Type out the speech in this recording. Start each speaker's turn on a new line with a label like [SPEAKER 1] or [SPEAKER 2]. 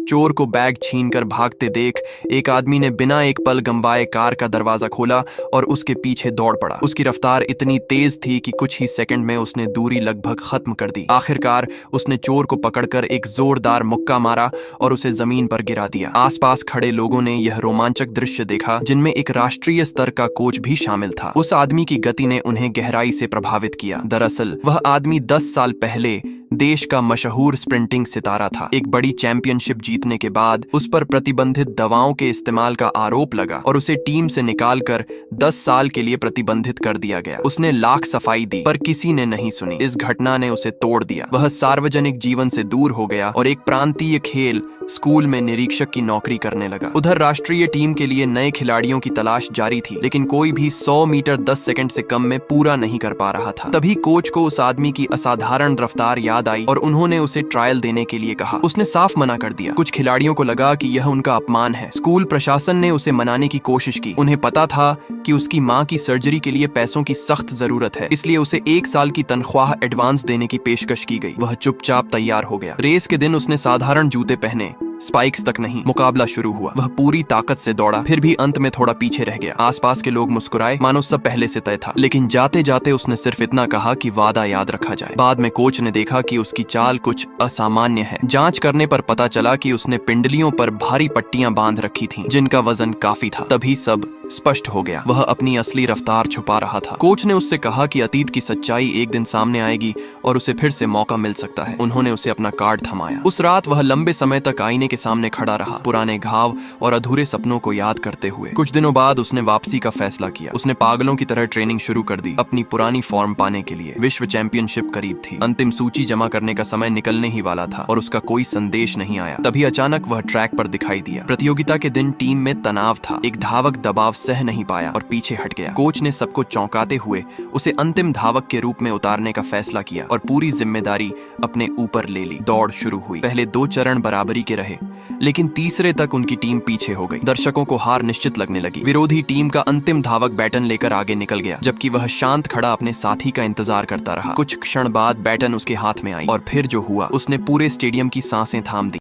[SPEAKER 1] चोर को बैग छीनकर भागते देख एक आदमी ने बिना एक पल गंवाए कार का दरवाजा खोला और उसके पीछे दौड़ पड़ा। उसकी रफ्तार इतनी तेज थी कि कुछ ही सेकंड में उसने दूरी लगभग खत्म कर दी। आखिरकार उसने चोर को पकड़कर एक जोरदार मुक्का मारा और उसे जमीन पर गिरा दिया। आसपास खड़े लोगों ने यह रोमांचक दृश्य देखा, जिनमें एक राष्ट्रीय स्तर का कोच भी शामिल था। उस आदमी की गति ने उन्हें गहराई से प्रभावित किया। दरअसल वह आदमी 10 साल पहले देश का मशहूर स्प्रिंटिंग सितारा था। एक बड़ी चैंपियनशिप जीतने के बाद उस पर प्रतिबंधित दवाओं के इस्तेमाल का आरोप लगा और उसे टीम से निकालकर 10 साल के लिए प्रतिबंधित कर दिया गया। उसने लाख सफाई दी पर किसी ने नहीं सुनी। इस घटना ने उसे तोड़ दिया। वह सार्वजनिक जीवन से दूर हो गया और एक प्रांतीय खेल स्कूल में निरीक्षक की नौकरी करने लगा। उधर राष्ट्रीय टीम के लिए नए खिलाड़ियों की तलाश जारी थी, लेकिन कोई भी 100 मीटर 10 सेकंड से कम में पूरा नहीं कर पा रहा था। तभी कोच को उस आदमी की असाधारण रफ्तार याद आई और उन्होंने उसे ट्रायल देने के लिए कहा। उसने साफ मना कर दिया। कुछ खिलाड़ियों को लगा कि यह उनका अपमान है। स्कूल प्रशासन ने उसे मनाने की कोशिश की। उन्हें पता था कि उसकी मां की सर्जरी के लिए पैसों की सख्त जरूरत है, इसलिए उसे 1 साल की तनख्वाह एडवांस देने की पेशकश की गई। वह चुपचाप तैयार हो गया। रेस के दिन उसने साधारण जूते पहने, स्पाइक्स तक नहीं। मुकाबला शुरू हुआ। वह पूरी ताकत से दौड़ा, फिर भी अंत में थोड़ा पीछे रह गया। आसपास के लोग मुस्कुराए, मानो सब पहले से तय था। लेकिन जाते जाते उसने सिर्फ इतना कहा कि वादा याद रखा जाए। बाद में कोच ने देखा कि उसकी चाल कुछ असामान्य है। जांच करने पर पता चला कि उसने पिंडलियों पर भारी पट्टियां बांध रखी थीं, जिनका वजन काफी था। तभी सब स्पष्ट हो गया। वह अपनी असली रफ्तार छुपा रहा था। कोच ने उससे कहा कि अतीत की सच्चाई एक दिन सामने आएगी और उसे फिर से मौका मिल सकता है। उन्होंने उसे अपना कार्ड थमाया। उस रात वह लंबे समय तक आईने के सामने खड़ा रहा, पुराने घाव और अधूरे सपनों को याद करते हुए। कुछ दिनों बाद उसने वापसी का फैसला किया। उसने पागलों की तरह ट्रेनिंग शुरू कर दी, अपनी पुरानी फॉर्म पाने के लिए। विश्व चैंपियनशिप करीब थी। अंतिम सूची जमा करने का समय निकलने ही वाला था और उसका कोई संदेश नहीं आया। तभी अचानक वह ट्रैक पर दिखाई दिया। प्रतियोगिता के दिन टीम में तनाव था। एक धावक दबाव सह नहीं पाया और पीछे हट गया। कोच ने सबको चौंकाते हुए उसे अंतिम धावक के रूप में उतारने का फैसला किया और पूरी जिम्मेदारी अपने ऊपर ले ली। दौड़ शुरू हुई। पहले 2 चरण बराबरी के रहे, लेकिन तीसरे तक उनकी टीम पीछे हो गई। दर्शकों को हार निश्चित लगने लगी। विरोधी टीम का अंतिम धावक बैटन लेकर आगे निकल गया, जबकि वह शांत खड़ा अपने साथी का इंतजार करता रहा। कुछ क्षण बाद बैटन उसके हाथ में आई और फिर जो हुआ, उसने पूरे स्टेडियम की सांसें थाम दी।